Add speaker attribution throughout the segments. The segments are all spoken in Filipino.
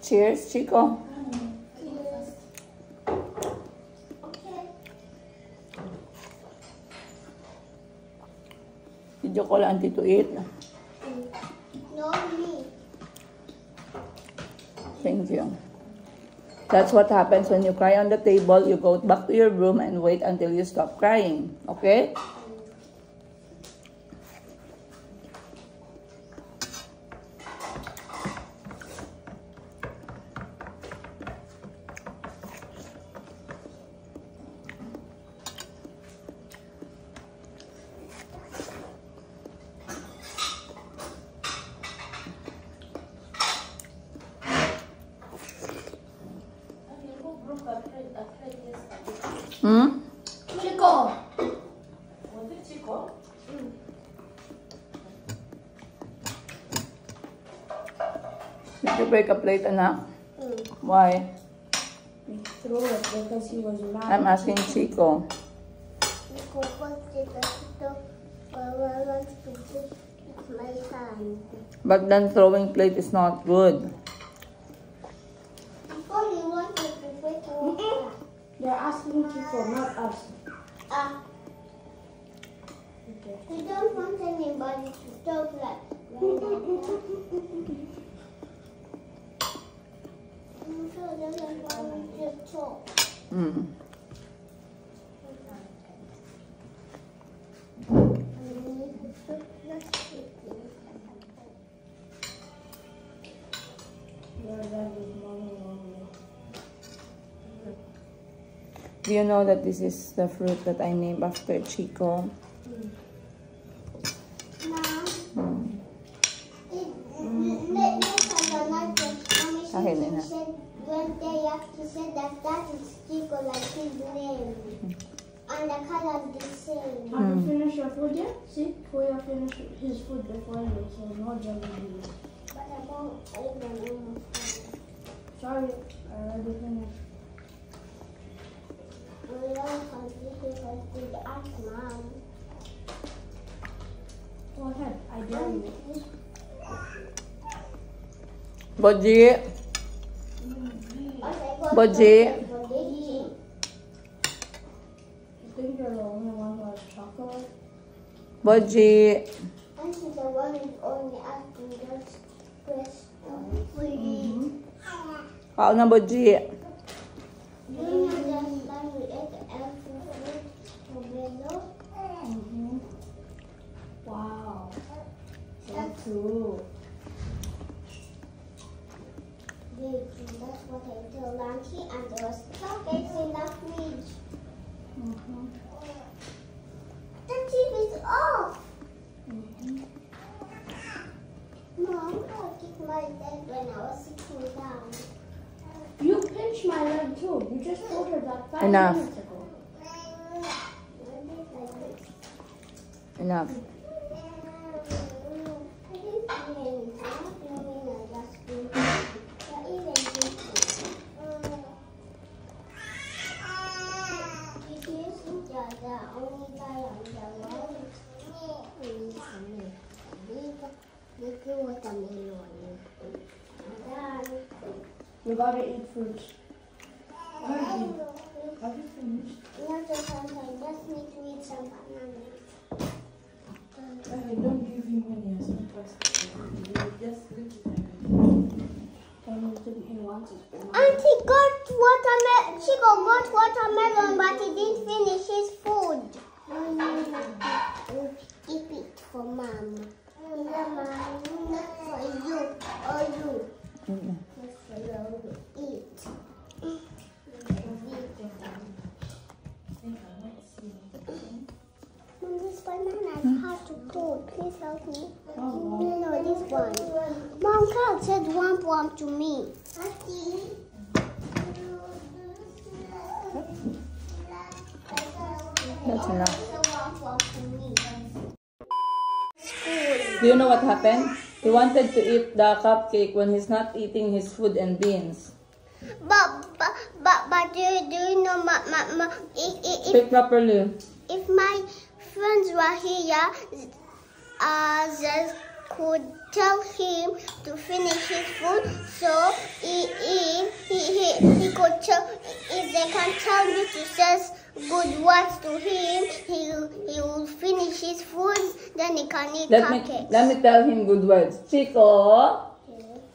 Speaker 1: Cheers, Chico. Did you call Auntie to eat?
Speaker 2: No, me.
Speaker 1: Thank you. That's what happens when you cry on the table. You go back to your room and wait until you stop crying. Okay? Hmm?
Speaker 2: Chico.
Speaker 1: Was it Chico? Did you break a plate, anak? Why?
Speaker 2: He threw it because he was mad.
Speaker 1: I'm asking Chico.
Speaker 2: Chico was my son.
Speaker 1: But then throwing plate is not good.
Speaker 2: They're asking Chico, not us. Okay. We don't want anybody to stop like I'm sure doesn't want me to talk.
Speaker 1: Do you know that this is the fruit that I named after Chico?
Speaker 2: When they actually said that is Chico, like his name. And the color is the same.
Speaker 3: Have you finished your food yet? See, Kuya finished his food before you, so no jelly beans.
Speaker 2: But I won't eat them.
Speaker 3: Sorry, I already finished.
Speaker 2: We don't continue to ask Mom.
Speaker 3: Go ahead, I dare you.
Speaker 1: Boji. Boji.
Speaker 3: You think you're the only one who has chocolate?
Speaker 1: Boji.
Speaker 2: And she's the one who's only asking just questions.
Speaker 1: Kao na Boji.
Speaker 2: You know just like we ate the apple fruit together?
Speaker 3: Wow. So cool.
Speaker 2: That's what I told Auntie, and there was chocolates in the fridge. The TV is off. Mom, I kicked my leg when I was sitting down.
Speaker 3: You pinched my leg too. You just told her that 5
Speaker 1: Enough.
Speaker 3: minutes ago.
Speaker 1: Enough.
Speaker 3: You gotta eat fruits. Have you finished?
Speaker 2: Not just sometimes, just need to eat some bananas.
Speaker 3: Okay, don't give him any as much as just leave it like that. He wants it.
Speaker 2: Auntie got watermelon. Chico got watermelon, but he didn't finish his food. Keep it for Mom. For you or you. For you. Eat. This banana is hard to pull. Please help me. No, this one. Mom, God said womp to me.
Speaker 1: That's enough. Do you know what happened? He wanted to eat the cupcake when he's not eating his food and beans.
Speaker 2: But do you know,
Speaker 1: Speak properly.
Speaker 2: if my friends were here, could tell him to finish his food, so he could tell, if they can tell you to say good words to him, he will finish his food, then he can eat cupcakes.
Speaker 1: Let me tell him good words. Chico,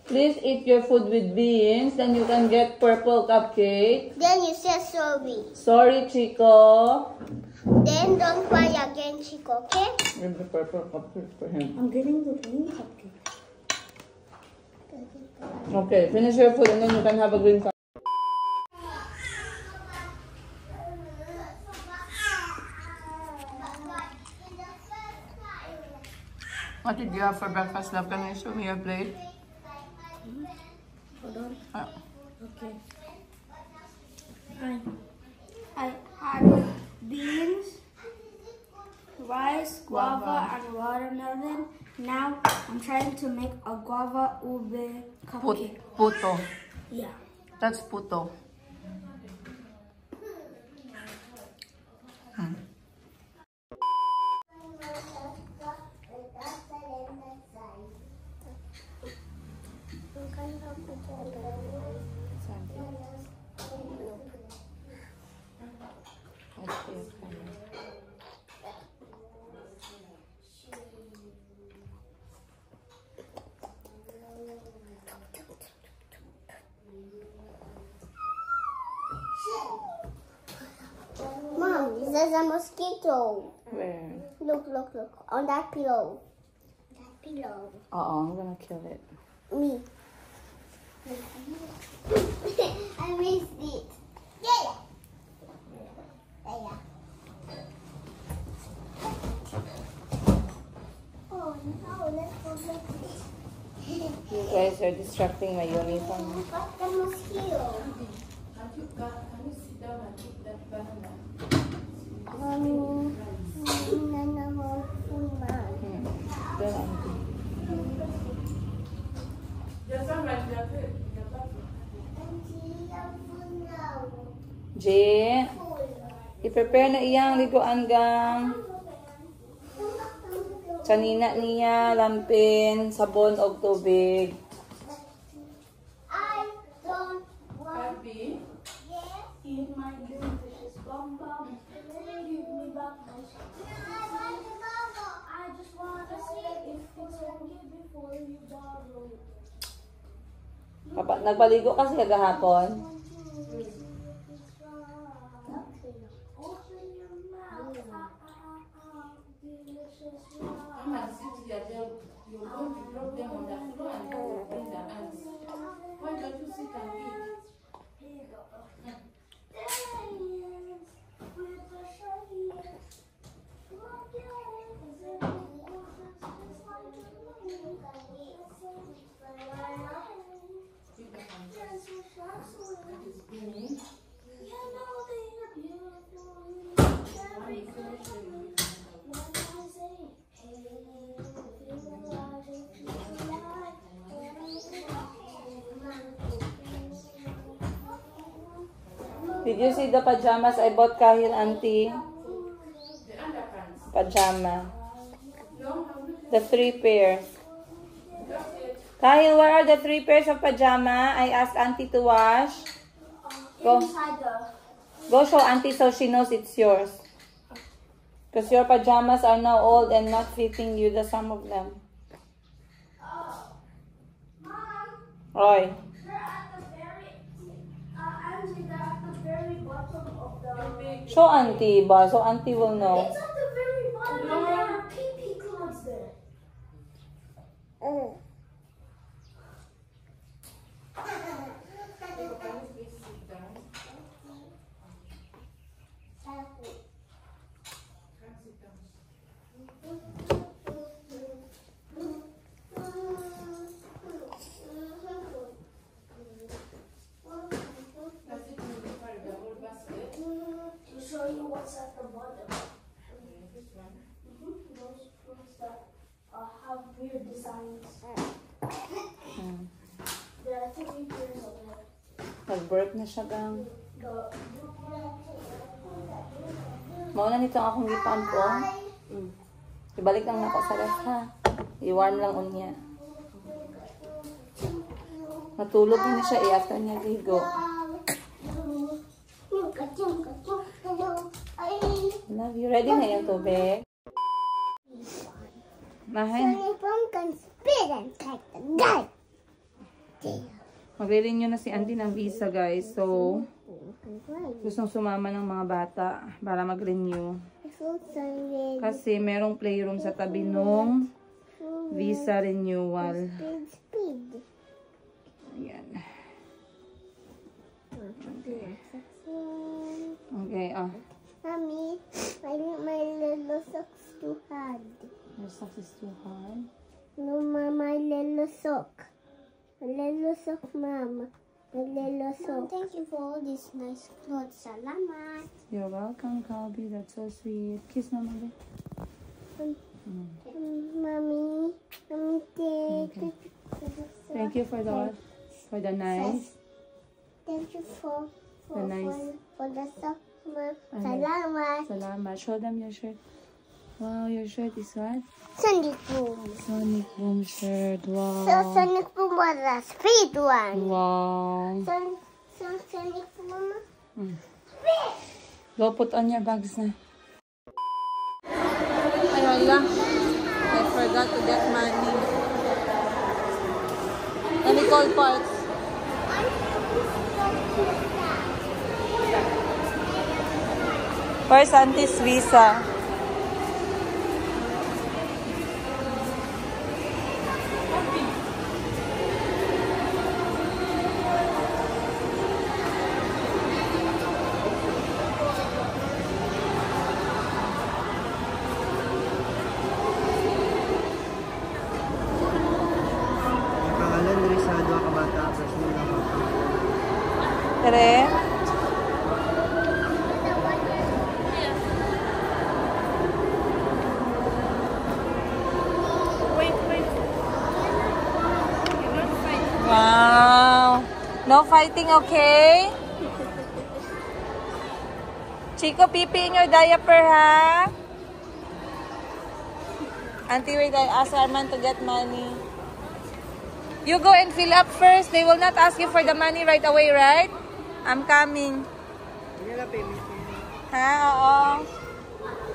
Speaker 1: please eat your food with beans, then you can get purple cupcake.
Speaker 2: Then you say sorry.
Speaker 1: Sorry, Chico.
Speaker 2: Then don't cry again, Chico, okay?
Speaker 1: Give the purple cupcake for him.
Speaker 3: I'm getting the green cupcake.
Speaker 1: Okay, finish your food and then you can have a green cupcake. What did you have for breakfast, love? Can you show me your plate?
Speaker 3: Hold on.
Speaker 1: Oh.
Speaker 3: Okay. I had beans, rice, guava, and watermelon. Now I'm trying to make a guava ube cupcake.
Speaker 1: Puto.
Speaker 3: Yeah.
Speaker 1: That's puto.
Speaker 2: Mom, there's a mosquito.
Speaker 1: Where?
Speaker 2: Look, on that pillow. That pillow.
Speaker 1: I'm gonna kill it.
Speaker 2: Me. I missed it. Yeah. Oh no, let's go get it.
Speaker 1: You guys are distracting my uniform.
Speaker 2: Got the mosquito.
Speaker 3: Can you sit down and eat that banana? There's some right there.
Speaker 1: Jay, i-prepare na iyang liguan gang. Kanina niya, lampin, sabon o tubig.
Speaker 2: I don't want
Speaker 3: Happy? Eat my delicious bum bum. Give me back my I just wanna see if it's okay before you borrow.
Speaker 1: Nagpaligo kasi kagahapon.
Speaker 3: Open your mouth. Delicious
Speaker 4: Come and sit here. You're going to drop them on the floor and you will bring the ants. Why don't you sit and eat?
Speaker 1: Did you see the pajamas I bought Kahil, auntie?
Speaker 4: The underpants.
Speaker 1: Pajama.
Speaker 4: No?
Speaker 1: The 3 pairs. Kahil, where are the 3 pairs of pajama? I asked auntie to wash. Go. Go show auntie so she knows it's yours. Because your pajamas are now old and not fitting you, the some of them. Roy. Show auntie ba? So auntie will know.
Speaker 3: It's at the very bottom. There are pee-pee clouds there. To show you what's at the bottom. Those fruits that have weird designs. There are 3 pairs of them.
Speaker 1: Nag-birth na siya gang.
Speaker 3: The
Speaker 1: Mauna nito ang akong gipan ko. Ibalik lang na ako sa rest ha. I-warm lang unya. Matulog na siya after niya ligo. Love you. Ready na yung tubig? Mahin. Magre-renew na si Auntie ng visa, guys. So, gustong sumama ng mga bata para mag-renew. Kasi merong playroom sa tabi nung visa renewal. Ayan. Okay,
Speaker 2: Mommy, my little socks too hard.
Speaker 1: Your socks is too hard.
Speaker 2: No, Mama, my little sock. My little sock, Mama. My little sock. Thank you for all these nice clothes. Salamat.
Speaker 1: You're welcome, Calby. That's so sweet. Kiss Mama.
Speaker 2: Mommy,
Speaker 1: Okay. Thank you for the nice.
Speaker 2: Thank you for the sock, Mama.
Speaker 1: Ano?
Speaker 2: Salamat.
Speaker 1: Salamat. Show them your shirt. Wow, your shirt is what?
Speaker 2: Sonic Boom.
Speaker 1: Sonic Boom shirt. Wow.
Speaker 2: So Sonic Boom was the speed one.
Speaker 1: Wow.
Speaker 2: Sonic Boom.
Speaker 1: Go put on your bags na. Ay, hala. I forgot to get money. Any call parts? Where's Auntie's visa? Tere? Wow. No fighting, okay? Chico, pee-pee in your diaper, ha? Auntie, wait, I ask Arman to get money. You go and fill up first. They will not ask you for the money right away, right? I'm coming. Ha? Oo.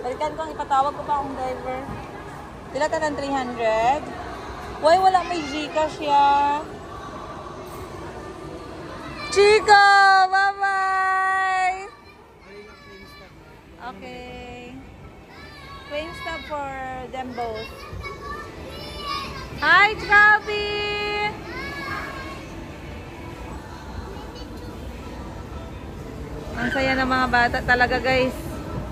Speaker 1: Balikan ko, ipatawag ko pa akong driver. Pila ka ng 300? Why wala may Gcash ya? Chico! Bye-bye! Okay. Playing stuff for them both. Hi, Travi! Ang saya ng mga bata talaga, guys.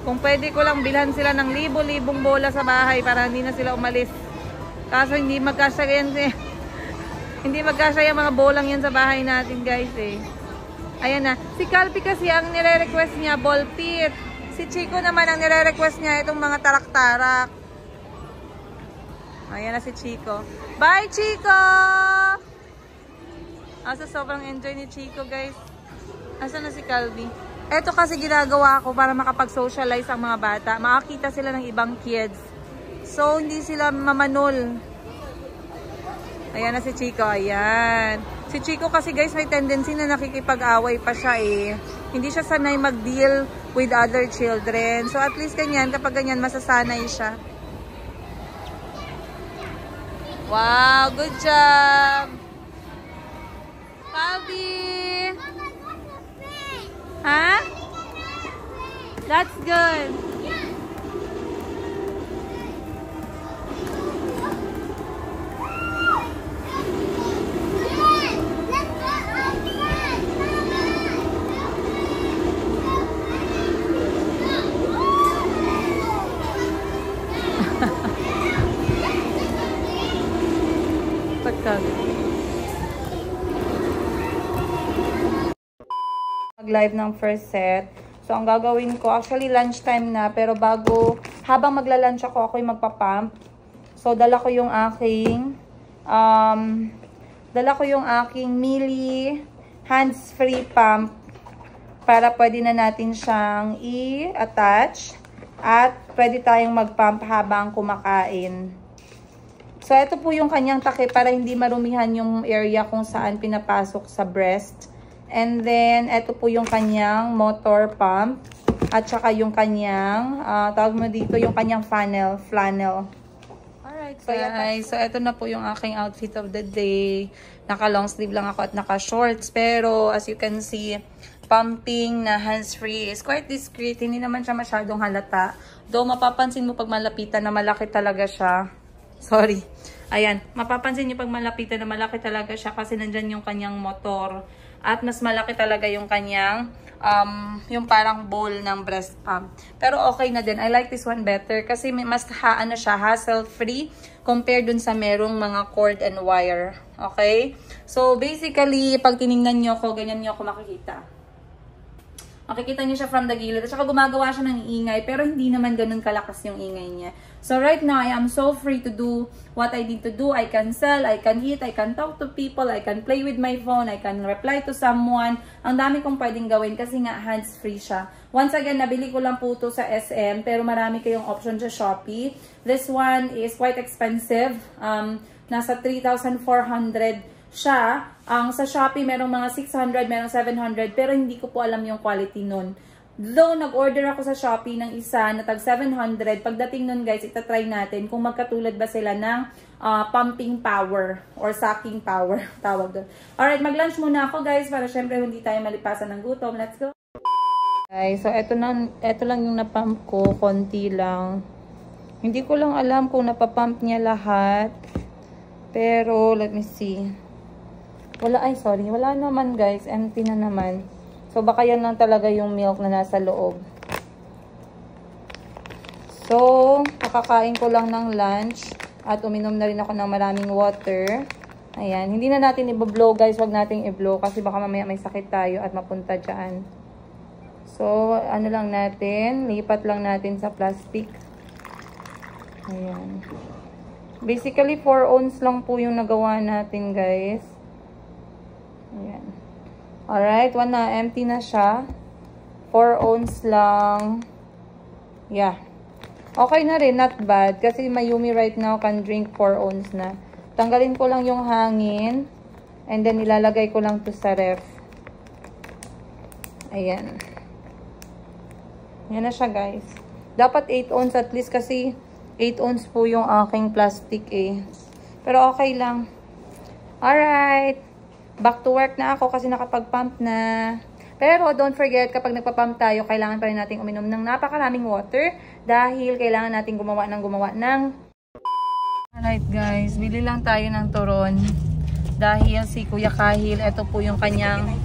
Speaker 1: Kung pwede ko lang bilhan sila ng libo-libong bola sa bahay para hindi na sila umalis. Kaso hindi magkasya yan hindi magkasya yung mga bolang yan sa bahay natin, guys, eh. Ayan na. Si Calpi kasi ang nire-request niya ball pit. Si Chico naman ang nire-request niya itong mga tarak-tarak. Ayan na si Chico. Bye, Chico! Asa sobrang enjoy ni Chico, guys. Asa na si Calvi? Ito kasi ginagawa ko para makapag-socialize ang mga bata. Makakita sila ng ibang kids. So, hindi sila mamanol. Ayan na si Chico. Ayan. Si Chico kasi, guys, may tendency na nakikipag-away pa siya, eh. Hindi siya sanay mag-deal with other children. So, at least ganyan, kapag ganyan, masasanay siya. Wow, good job! Calvi! Huh? That's good. Mag-live ng first set. So, ang gagawin ko, actually lunchtime na, pero habang magla-lunch ako, ako'y magpa-pump. So, dala ko yung aking Mili hands-free pump para pwede na natin siyang i-attach at pwede tayong mag-pump habang kumakain. So, ito po yung kanyang takip para hindi marumihan yung area kung saan pinapasok sa breast. And then, ito po yung kanyang motor pump. At saka yung kanyang, tawag mo dito, yung kanyang flannel. Alright guys, so ito na po yung aking outfit of the day. Naka long sleeve lang ako at naka shorts. Pero, as you can see, pumping na hands-free is quite discreet. Hindi naman siya masyadong halata. Though, mapapansin mo pag malapitan na malaki talaga siya. Sorry. Ayan. Mapapansin niyo pag malapitan na malaki talaga siya kasi nandyan yung kanyang motor. At mas malaki talaga yung kanyang, yung parang bowl ng breast pump. Pero okay na din. I like this one better kasi mas hassle-free compared dun sa merong mga cord and wire. Okay? So, basically, pag tinignan nyo ako, ganyan nyo ako makikita. Makikita niyo siya from the gilid. At saka gumagawa siya ng ingay, pero hindi naman ganun kalakas yung ingay niya. So right now, I am so free to do what I need to do. I can sell, I can eat, I can talk to people, I can play with my phone, I can reply to someone. Ang dami kong pwedeng gawin kasi nga hands-free siya. Once again, nabili ko lang po ito sa SM, pero marami kayong option sa Shopee. This one is quite expensive. Nasa 3,400 siya. Sa Shopee, merong mga 600, merong 700, pero hindi ko po alam yung quality nun. Though, nag-order ako sa Shopee ng isa na tag 700, pagdating nun guys, itatry natin kung magkatulad ba sila ng pumping power or sucking power, tawag doon. Alright, mag-lunch muna ako guys, para syempre hindi tayo malipasan ng gutom. Let's go! Guys, so eto lang yung napump ko, konti lang. Hindi ko lang alam kung napapump niya lahat. Pero, let me see. Wala naman guys. Empty na naman. So, baka yan lang talaga yung milk na nasa loob. So, kakakain ko lang ng lunch. At uminom na rin ako ng maraming water. Ayan. Hindi na natin i-blow guys. Huwag natin i-blow kasi baka mamaya may sakit tayo at mapunta dyan. So, ano lang natin. Lipat lang natin sa plastic. Ayan. Basically, 4 ounce lang po yung nagawa natin guys. Ayan. Alright, one na. Empty na siya. 4 ounce lang. Yeah. Okay na rin. Not bad. Kasi Mayumi right now can drink 4 ounce na. Tanggalin ko lang yung hangin. And then, ilalagay ko lang to sa ref. Ayan. Yan na siya, guys. Dapat 8 ounce at least kasi 8 ounce po yung aking plastic eh. Pero okay lang. Alright. Back to work na ako kasi nakapag-pump na. Pero don't forget, kapag nagpa-pump tayo, kailangan pa rin natin uminom ng napakaraming water dahil kailangan natin gumawa ng Alright guys, bili lang tayo ng turon dahil si Kuya Kahil, ito po yung kanyang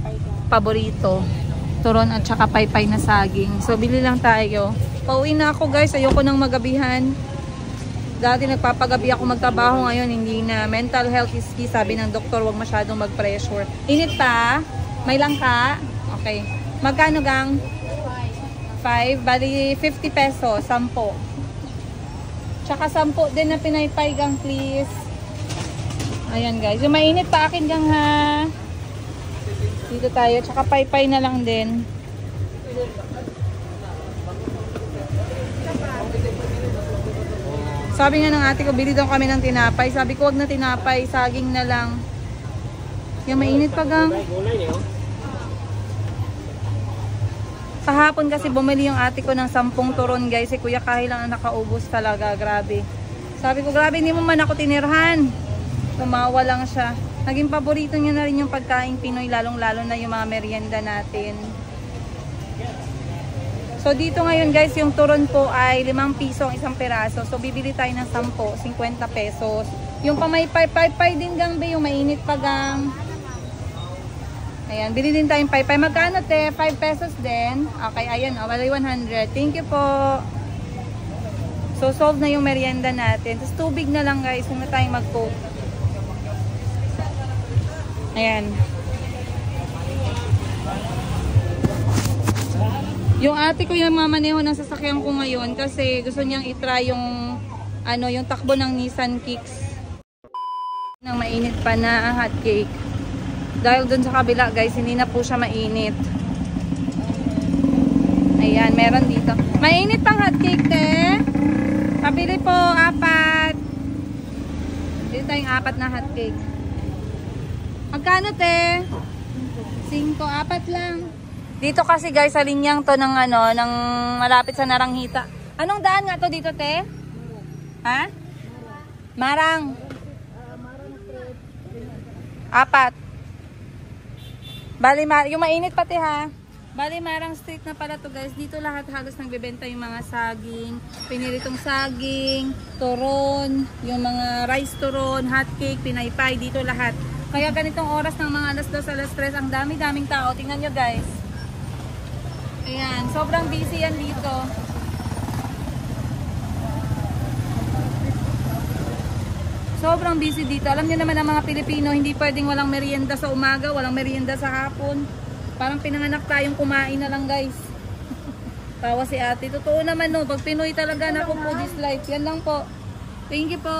Speaker 1: paborito. Turon at saka paypay na saging. So bili lang tayo. Pauwi na ako guys, ayoko nang magabihan. Dati nagpapagabi ako magtrabaho, ngayon hindi na. Mental health is key, sabi ng doktor, huwag masyadong mag-pressure. Init pa? May langka? Okay. Magkano gang? 5? Bali 50 pesos, 10. Tsaka 10 din na pinaypay gang please. Ayan guys. Yung mainit pa akin gang ha. Dito tayo. Tsaka paypay na lang din. Sabi nga ng ate ko, bili daw kami ng tinapay. Sabi ko, wag na tinapay, saging na lang. Yung mainit pa gang. Kahapon kasi bumili yung ate ko ng 10 turon guys. Si Kuya Kahil lang ang nakaubos talaga. Grabe. Sabi ko, grabe, hindi mo man ako tinirhan. Tumawa lang siya. Naging paborito niya na rin yung pagkain Pinoy, lalong-lalo na yung mga merienda natin. So dito ngayon guys, yung turon po ay 5 piso ang isang peraso. So bibili tayo ng 10, 50 pesos. Yung pamaypay din gang be, yung mainit pa gang. Ayan, bili din tayong paypay. Magkano te? 5 pesos din. Okay, ayan o, walay 100. Thank you po. So solve na yung merienda natin. Tapos tubig na lang guys, huwag na tayong mag-coke. Ayan. Yung ate ko yung mamaneho ng sasakyan ko ngayon kasi gusto niyang itry yung yung takbo ng Nissan Kicks. Nang mainit pa na hot cake. Dahil dun sa kabila guys, hindi na po siya mainit. Ayan, meron dito. Mainit pang hot cake te. Pabili po, 4. Bili tayong 4 na hotcake. Magkano, te? 5, 4 lang. Dito kasi guys, sa linyang to ng ano, ng malapit sa Naranghita. Anong daan nga to dito, te? Ha? Marang. 4. Bali, yung mainit pati ha. Bali, Marang Street na pala to guys. Dito lahat halos nagbebenta yung mga saging, piniritong saging, turon, yung mga rice turon, hotcake, pinaypay, dito lahat. Kaya ganitong oras ng mga alas 2, alas 3, ang dami-daming tao. Tingnan nyo guys. Ayan, sobrang busy yan dito. Sobrang busy dito. Alam nyo naman ang mga Pilipino, hindi pwedeng walang merienda sa umaga, walang merienda sa hapon. Parang pinanganak tayong kumain na lang guys. Tawa si ate. Totoo naman no, pag Pinoy talaga na po this life. Yan lang po. Thank you po.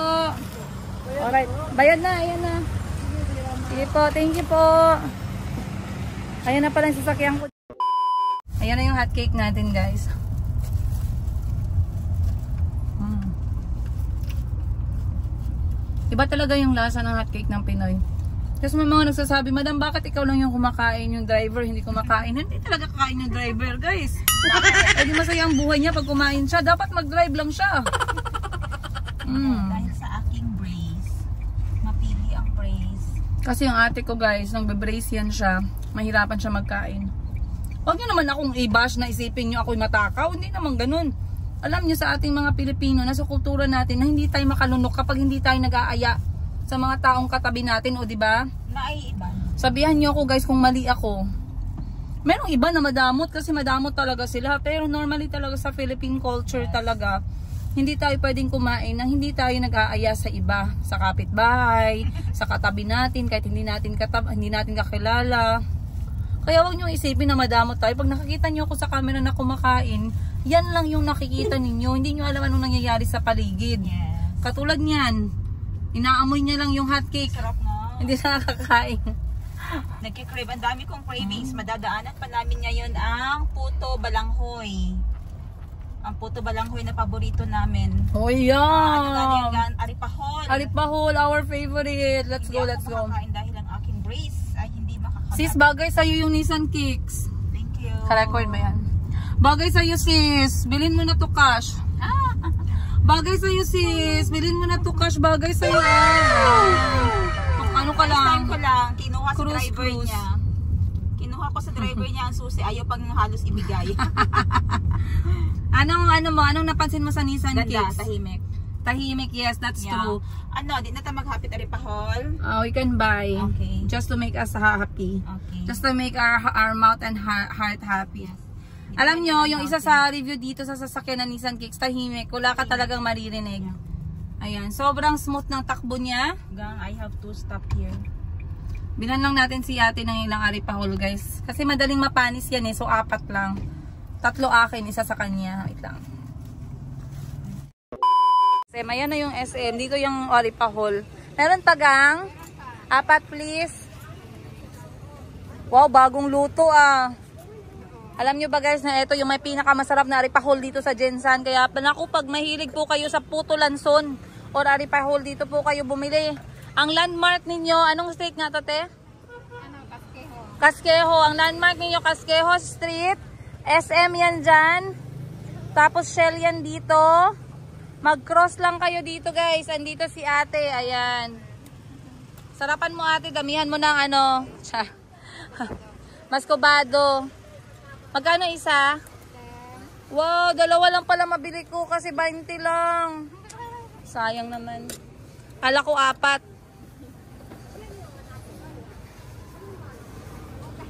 Speaker 1: Alright, bayad na, ayan na. Sige po, thank you po. Ayan na pala yung sasakyan ko. Ayan na yung hotcake natin guys. Iba talaga yung lasa ng hotcake ng Pinoy. Kasi may mga nagsasabi, Madam, bakit ikaw lang yung kumakain, yung driver hindi kumakain? Hindi talaga kakain yung driver, guys. Eh di masaya ang buhay niya pag kumain siya. Dapat mag-drive lang siya.
Speaker 5: Dahil sa aking brace, mapili ang brace.
Speaker 1: Kasi yung ate ko, guys, nang be-brace yan siya, mahirapan siya magkain. Huwag niyo naman akong i-bash na isipin niyo ako'y matakaw. Hindi naman ganun. Alam niyo sa ating mga Pilipino, nasa kultura natin na hindi tayo makalunok kapag hindi tayo nag-aaya sa mga taong katabi natin, o di ba?
Speaker 5: Naiiba.
Speaker 1: Sabihan niyo ako guys kung mali ako. Merong iba na madamot kasi madamot talaga sila, pero normally talaga sa Philippine culture talaga, hindi tayo pwedeng kumain nang hindi tayo nag-aaya sa iba, sa kapitbahay, sa katabi natin, kahit hindi natin kakilala. Kaya wag niyo isipin na madamot tayo. Pag nakikita niyo ako sa camera na kumakain, yan lang yung nakikita ninyo. Hindi niyo alam anong nangyayari sa paligid.
Speaker 5: Yes.
Speaker 1: Katulad niyan. Inaamoy niya lang yung hotcake.
Speaker 5: Sarap na.
Speaker 1: Hindi siya nakakain.
Speaker 5: Nagkikrave. Ang dami kong cravings. Madadaanan pa namin ngayon ang puto balanghoy. Ang puto balanghoy na paborito namin.
Speaker 1: Oh yeah!
Speaker 5: Aripahol.
Speaker 1: Aripahol, our favorite. Let's go, let's
Speaker 5: Hindi
Speaker 1: go.
Speaker 5: ako makakain dahil ang aking brace ay hindi makakain.
Speaker 1: Sis, bagay sa'yo yung Nissan Kicks.
Speaker 5: Thank you.
Speaker 1: Ka-record ba yan? Bagay sa'yo sis. Bilhin mo na to cash. Bagay sa'yo sis. Bilhin mo na to cash. Bagay sa'yo. Ano ka lang?
Speaker 5: First time ko lang, kinuha sa
Speaker 1: Cruise,
Speaker 5: driver
Speaker 1: cruise.
Speaker 5: niya. Kinuha ko sa driver niya ang susi. Ayaw pang halos ibigay.
Speaker 1: Anong napansin mo sa Nissan
Speaker 5: Ganda,
Speaker 1: Kicks?
Speaker 5: tahimik.
Speaker 1: Tahimik, yes, that's
Speaker 5: Yeah.
Speaker 1: true.
Speaker 5: Di na tayo maghapit aripahol.
Speaker 1: We can buy.
Speaker 5: Okay.
Speaker 1: Just to make us happy.
Speaker 5: Okay.
Speaker 1: Just to make our mouth and heart happy. Alam nyo, yung isa sa review dito sa sasakyan ng Nissan Kicks, tahimik. Wala ka talagang maririnig. Ayan, sobrang smooth ng takbo niya.
Speaker 5: I have to stop here.
Speaker 1: Bilan lang natin si ate ng ilang aripahol guys. Kasi madaling mapanis yan so 4 lang. 3 akin, isa sa kanya. Wait lang. SM, ayan na yung SM. Dito yung aripahol. Meron tagang 4 please. Wow, bagong luto ah. Alam nyo ba guys na ito yung may pinakamasarap na aripahol dito sa Jensan. Kaya naku, pag mahilig po kayo sa puto lanson or aripahol, dito po kayo bumili. Ang landmark ninyo, anong street nga to te? Casquejo. Ang landmark ninyo, Casquejo Street. SM yan dyan. Tapos Shell yan dito. Mag-cross lang kayo dito guys. Andito si ate. Ayan. Sarapan mo ate. Damihan mo ng ano. Mascobado. Magkano isa? Wow, 2 lang pala mabili ko kasi 20 lang. Sayang naman. Kala ko 4.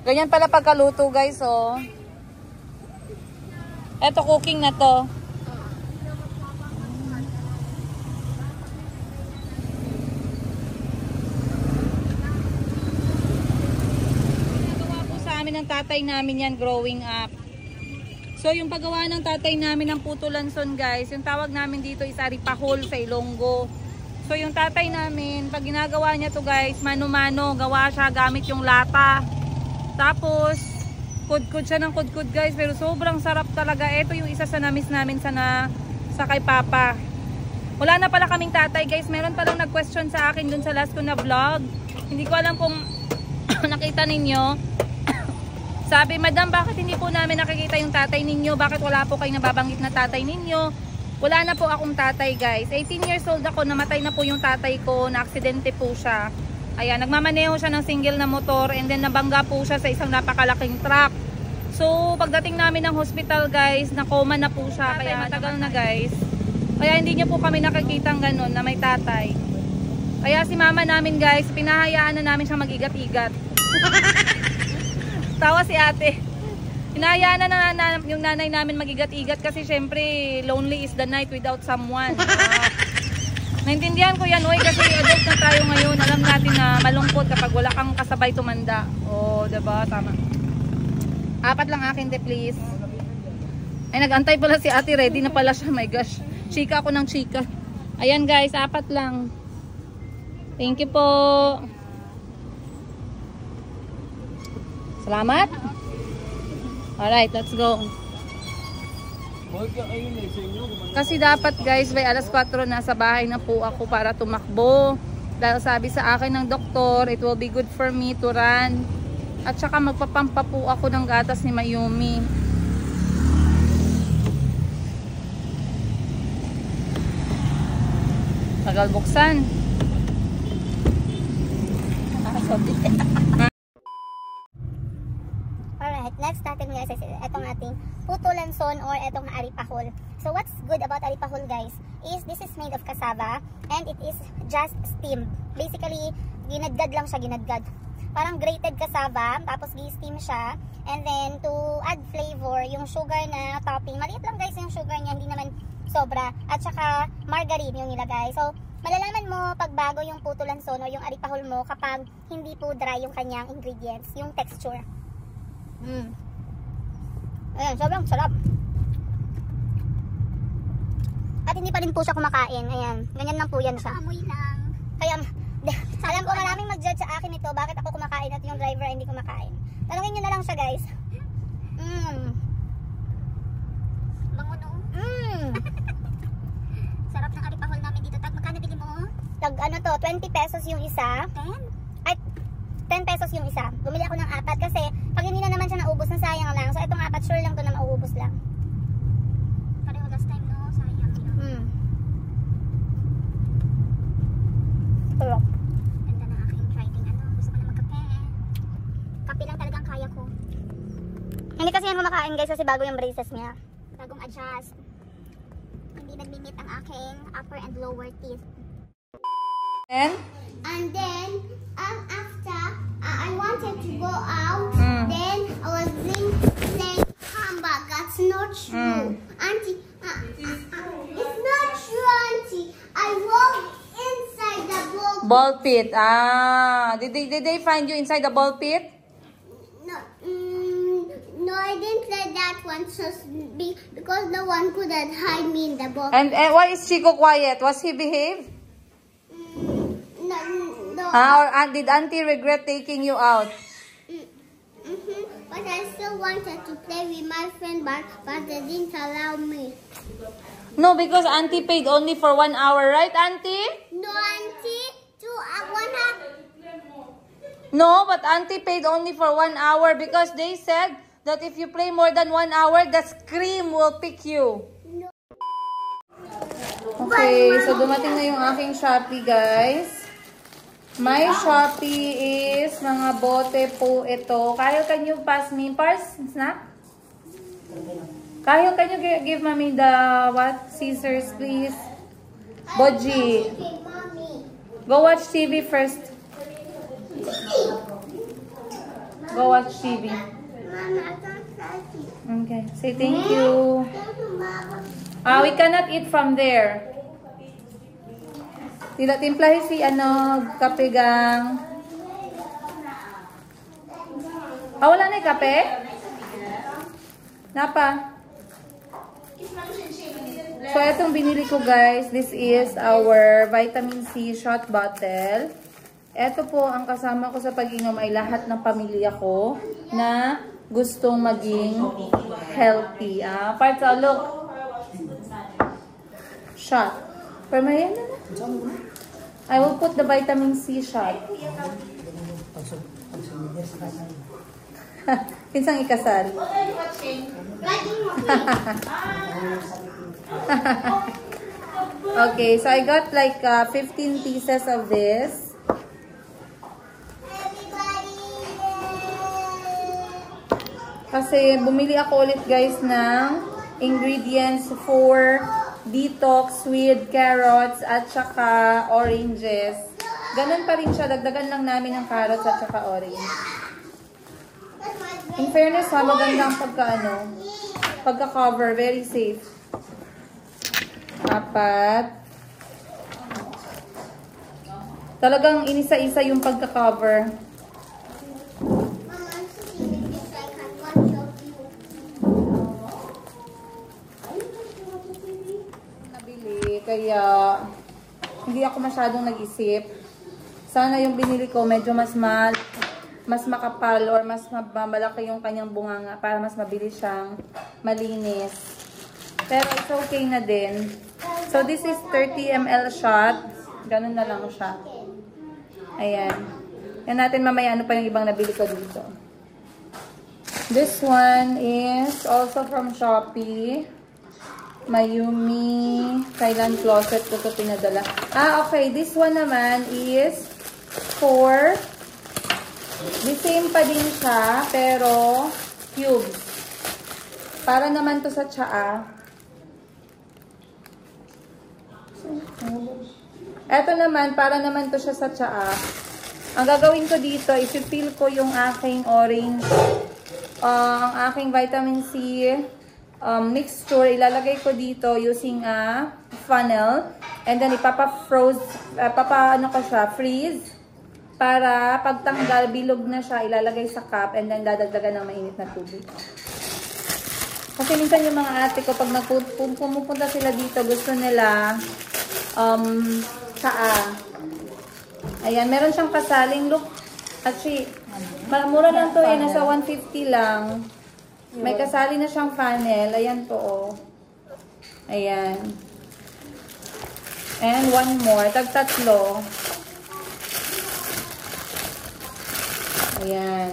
Speaker 1: Ganyan pala pagkaluto guys, oh. Eto cooking na to. Ginagawa po sa amin ng tatay namin yan growing up. So yung paggawa ng tatay namin ng puto lanson guys, yung tawag namin dito is aripahol sa Ilonggo. So yung tatay namin, pag ginagawa niya to guys, mano-mano, gawa siya gamit yung lata. Tapos, kudkud siya ng kudkud guys, pero sobrang sarap talaga. Ito yung isa sa namis namin sa kay Papa. Wala na pala kaming tatay guys. Meron palang nag-question sa akin dun sa last ko na vlog. Hindi ko alam kung nakita ninyo. Sabi, Madam, bakit hindi po namin nakikita yung tatay ninyo? Bakit wala po kayong nababanggit na tatay ninyo? Wala na po akong tatay guys. 18 years old ako, namatay na po yung tatay ko. Na-aksidente po siya. Ayan, nagmamaneho siya ng single na motor and then nabangga po siya sa isang napakalaking truck. So, pagdating namin ng hospital guys, na-coma na po siya. Kaya matagal na guys. Kaya hindi niyo po kami nakikita ganun na may tatay. Kaya si mama namin guys, pinahayaan na namin siya mag-igat-igat. Tawa si ate. Pinahayaan na yung nanay namin mag-igat-igat kasi syempre lonely is the night without someone. Naintindihan ko yan, oy, kasi adult na tayo ngayon. Alam natin na malungkot kapag wala kang kasabay tumanda. Oh, diba? Tama. 4 lang akin, please. Ay, nag-antay pala si ate. Ready na pala siya. My gosh. Chika ako ng chika. Ayan guys, 4 lang. Thank you po. Salamat. Alright, let's go. Kasi dapat guys, by alas 4 nasa bahay na po ako para tumakbo. Dahil sabi sa akin ng doktor, it will be good for me to run. At saka magpapampa po ako ng gatas ni Mayumi. Tagal buksan.
Speaker 2: Alright, next natin guys is itong ating puto lanson or itong aripahol. So what's good about aripahol guys is this is made of cassava and it is just steamed. Basically, ginadgad lang siya, ginadgad. Parang grated cassava, tapos gi-steam siya. And then to add flavor, yung sugar na topping, maliit lang guys yung sugar niya, hindi naman sobra. At saka margarine yung nilagay. So, malalaman mo pag bago yung puto lanson o yung aripahol mo kapag hindi po dry yung kanyang ingredients, yung texture. Ayan, sobrang sarap. At hindi pa rin po siya kumakain. Ayan, ganyan lang po yan siya. Amoy lang. Kaya, alam ko maraming mag-judge sa akin ito, bakit ako kumakain at yung driver hindi kumakain. Tanungin nyo na lang siya guys. Bango no? Sarap ng aripahol namin dito. Tag, magkano bili mo? Tag ano to, 20 pesos yung isa. 10? Ay, 10 pesos yung isa. Bumili ako ng 4 kasi pag hindi na naman siya naubos, na sayang lang. So itong 4 sure lang to na mauubos lang. Pareho last time no, sayang. Sarap. Ganda na aking driving ano. Gusto ko na magkape. Kape lang talagang kaya ko. Hindi kasi yan kumakain guys kasi bago yung braces niya. Bagong adjust. Hindi nagmimit ang aking upper and lower teeth. And then after I wanted to go out, then I was playing handbag. That's not true, Auntie. It's not true, Auntie. I walked inside the ball
Speaker 1: pit. Ah, did they find you inside the ball pit?
Speaker 2: No, I didn't let that one just be because no one could hide me in the ball.
Speaker 1: And why is Chico quiet? Was he behave?
Speaker 2: No.
Speaker 1: Or did Auntie regret taking you out?
Speaker 2: But I still wanted to play with my friend, but they didn't allow me.
Speaker 1: No, because Auntie paid only for 1 hour, right, Auntie?
Speaker 2: No, Auntie. 1 hour.
Speaker 1: No, but Auntie paid only for 1 hour because they said that if you play more than 1 hour, the scream will pick you.
Speaker 2: No.
Speaker 1: Okay, so dumating na yung aking Shopee, guys. My Shopee is mga bote po ito. Kyle, can you pass me snack? Kyle, can you give mommy the scissors, please? Boji. Go watch TV first. Go watch TV. Okay, say thank you. We cannot eat from there. Tila timplahi si kapegang. Wala na yung kape? Napa? So, itong binili ko guys, this is our vitamin C shot bottle. Ito po ang kasama ko sa pag-inom ay lahat ng pamilya ko na gustong maging healthy. Parts, look. Shot. Permayan na na. I will put the vitamin C shot. Pinsang ikasal. Okay, so I got like 15 pieces of this. Kasi bumili ako ulit guys ng ingredients for detox with carrots at saka oranges. Ganun pa rin siya. Dagdagan lang namin ng carrots at saka orange. In fairness ha, maganda ang pagka-cover. Very safe. 4. Talagang inisa-isa yung pagka-cover. Nabili, kaya hindi ako masyadong nag-isip. Sana yung binili ko medyo mas makapal or mas malaki yung kanyang bunganga para mas mabilis siyang malinis. Pero it's okay na din. So this is 30 ml shot. Ganun na lang siya. Ayan. Yan natin mamaya ano pa yung ibang nabili ko dito. This one is also from Shopee. Mayumi Thailand Closet ko ito pinadala. Okay. This one naman is for the same pa din siya, pero cubes. Para naman to sa tsaa. Eto naman, para naman to siya sa tsaa. Ang gagawin ko dito, i-fill ko yung aking orange, ang aking vitamin C mixture. Ilalagay ko dito using a funnel. And then, freeze. Para pagtanggal, bilog na siya, ilalagay sa cup. And then, dadagdagan ng mainit na tubig. Kasi minsan yung mga ate ko, pag pumupunta sila dito, gusto nila tsaa. Ayan, meron siyang kasaling look. Actually, mura lang to eh. Nasa 150 lang. May kasali na siyang funnel. Ayan po, oh. Ayan. And one more. Tag-tatlo. Ayan.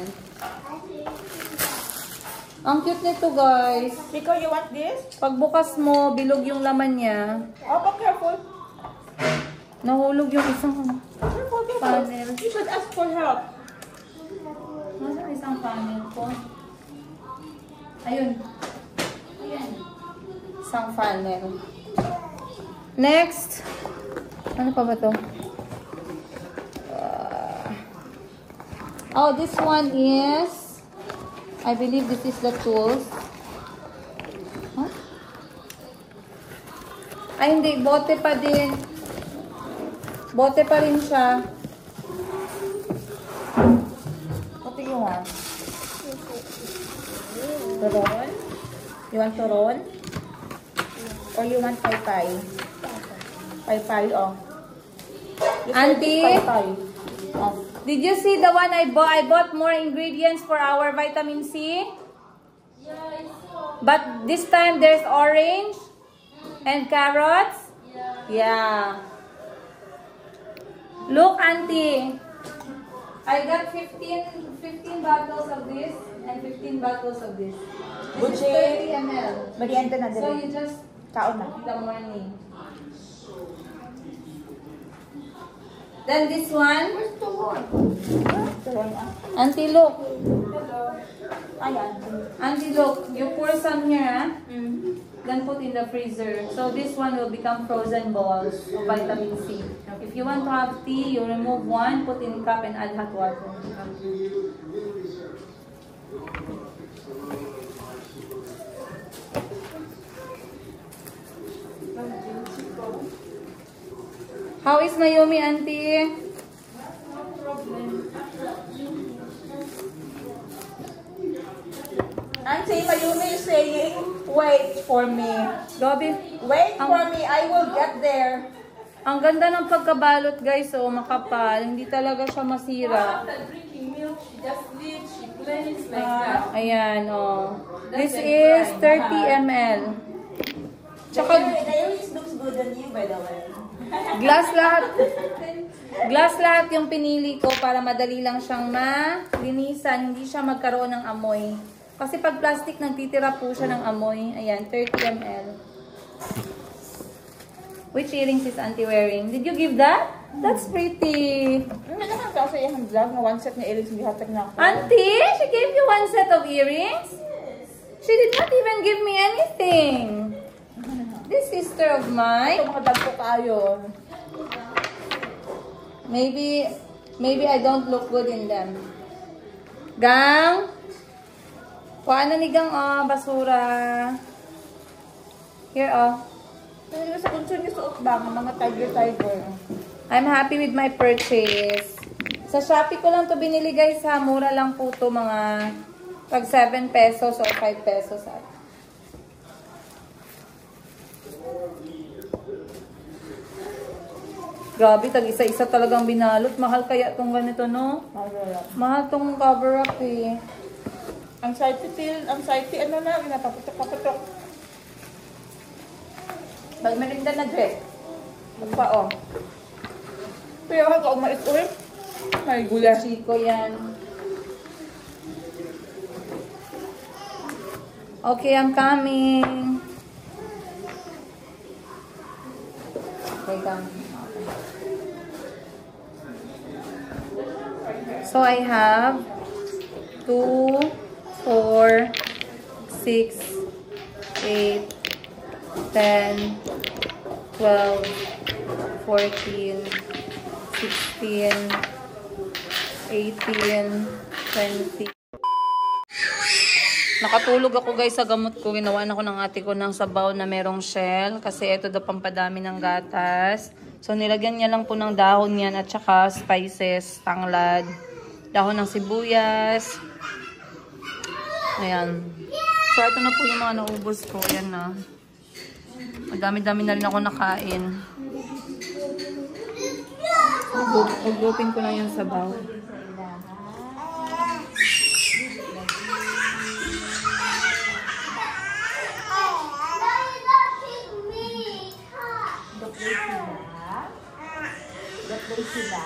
Speaker 1: Ang cute nito, guys.
Speaker 5: Rico, you want this?
Speaker 1: Pagbukas mo, bilog yung laman niya.
Speaker 5: Oh, but careful.
Speaker 1: Nahulog yung isang
Speaker 5: Careful.
Speaker 1: funnel.
Speaker 5: You should ask for help.
Speaker 1: Nasaan isang funnel ko? Ayun. Ayan. Isang funnel. Next. Ano pa ba to? Oh, this one is, I believe this is the tools. Huh? Ay, hindi. Bote pa din. Bote pa rin siya. What do you want? Turon? You want turon? Or you want pay-pay? Pay-pay, oh. Auntie? Oh. Did you see the one I bought? I bought more ingredients for our vitamin C.
Speaker 4: Yeah, I saw.
Speaker 1: But this time there's orange and carrots.
Speaker 4: Yeah.
Speaker 1: Yeah. Look, Auntie. I got 15 bottles of this and 15 bottles of this. This is 30 ml.
Speaker 5: Merienda na
Speaker 1: So
Speaker 5: din.
Speaker 1: you just
Speaker 5: Kaon na.
Speaker 1: in the morning. Then this one. Auntie, look.
Speaker 5: Ayan.
Speaker 1: Auntie, look. You pour some here, huh? Then put in the freezer. So this one will become frozen balls of vitamin C. If you want to have tea, you remove one, put in a cup, and add hot water. How is Naomi, Auntie?
Speaker 5: Auntie Mayumi is saying, wait for me.
Speaker 1: Gabi,
Speaker 5: Wait for me, I will get there.
Speaker 1: ang ganda ng pagkabalot, guys. Oh, makapal. Hindi talaga siya masira.
Speaker 4: After drinking milk, she just leaves, she plays like that.
Speaker 1: Ayan, oh. This is 30 ml. Tsaka,
Speaker 5: Naomi looks good on you, by the way.
Speaker 1: Glass lahat yung pinili ko para madali lang siyang malinisan. Hindi siya magkaroon ng amoy. Kasi pag plastic, nagtitira po siya ng amoy. Ayan, 30 ml. Which earrings is Auntie wearing? Did you give that? That's pretty.
Speaker 3: Hindi naman kasi yung vlog na one set na earrings hindi hatag na ako.
Speaker 1: Auntie, she gave you one set of earrings? She did not even give me anything. This sister of mine.
Speaker 3: Ito mga dagpo kayo.
Speaker 1: Maybe I don't look good in them. Gang? Kuha na ni Gang, basura. Here,
Speaker 3: Hindi sa concern yung suot ba ng mga tiger.
Speaker 1: I'm happy with my purchase. Sa Shopee ko lang to binili guys ha. Mura lang po to, mga tag 7 pesos or 5 pesos. Grabe, tag isa-isa talagang binalot. Mahal kaya tong ganito, no? Mahal tong cover up eh.
Speaker 3: Anxiety, ano na, napaputok.
Speaker 1: Magmerinda na, Dre. Magpa,
Speaker 3: Pero ako umais ulit. May gula.
Speaker 1: Chico yan. Okay, I'm coming. Okay, coming. So I have 2, 4, 6, 8, 10, 12, 14, 16, 18, 20. Nakatulog ako guys sa gamot ko. Ginawan ako ng ate ko ng sabaw na merong shell. Kasi ito daw pampadami ng gatas. So nilagyan niya lang po ng dahon yan at saka spices, tanglad, dahon ng sibuyas. Ayan. So ito na po yung mga naubos ko. Ayan na. Madami-dami na rin ako nakain. Ugupin ko lang yung sabaw.
Speaker 3: Dokday sila.